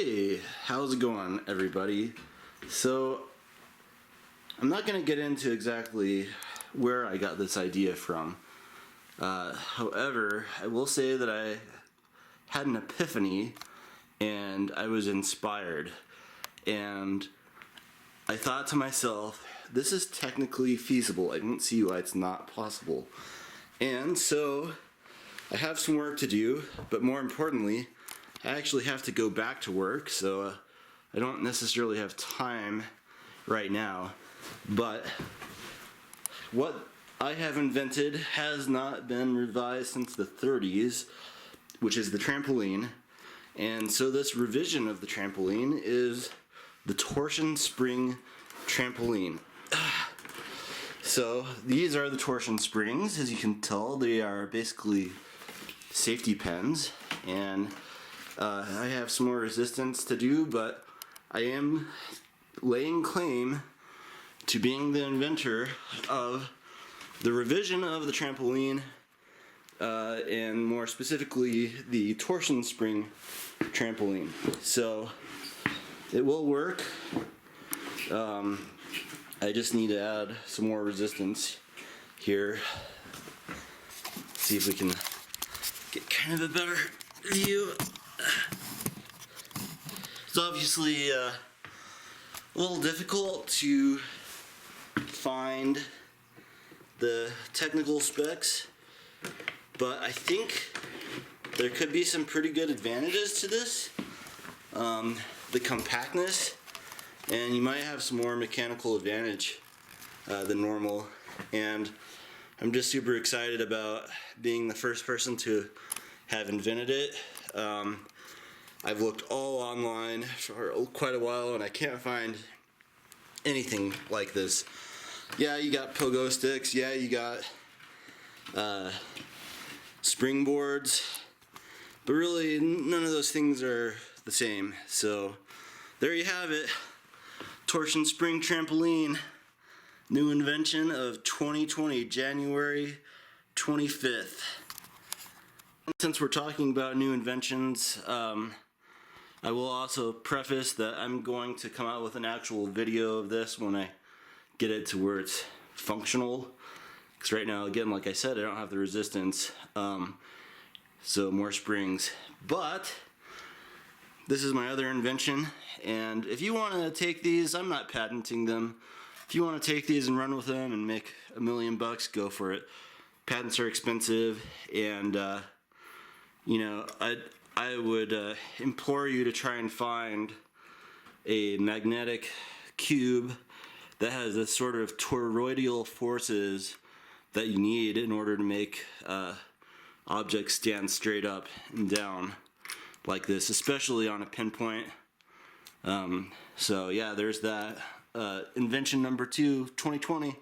Hey, how's it going, everybody? So, I'm not going to get into exactly where I got this idea from. However, I will say that I had an epiphany and I was inspired. And I thought to myself, this is technically feasible. I don't see why it's not possible. And so, I have some work to do, but more importantly, I actually have to go back to work, so I don't necessarily have time right now. But what I have invented has not been revised since the 30s, which is the trampoline. And so this revision of the trampoline is the Torsion Spring Trampoline. So these are the torsion springs. As you can tell, they are basically safety pins, and I have some more resistance to do, but I am laying claim to being the inventor of the revision of the trampoline, and more specifically the torsion spring trampoline. So it will work. I just need to add some more resistance here. See if we can get kind of a better view. It's obviously a little difficult to find the technical specs, but I think there could be some pretty good advantages to this. The compactness, and you might have some more mechanical advantage than normal. And I'm just super excited about being the first person to have invented it. I've looked all online for quite a while and I can't find anything like this. Yeah, you got pogo sticks, yeah, you got springboards, but really none of those things are the same. So there you have it. Torsion Spring Trampoline, new invention of 2020, January 25th. Since we're talking about new inventions, I will also preface that I'm going to come out with an actual video of this when I get it to where it's functional. Because right now, again, like I said, I don't have the resistance, so more springs. But this is my other invention, and if you want to take these, I'm not patenting them. If you want to take these and run with them and make $1 million bucks, go for it. Patents are expensive, and you know, I would implore you to try and find a magnetic cube that has the sort of toroidal forces that you need in order to make objects stand straight up and down like this, especially on a pinpoint. So yeah, there's that. Invention number 2, 2020.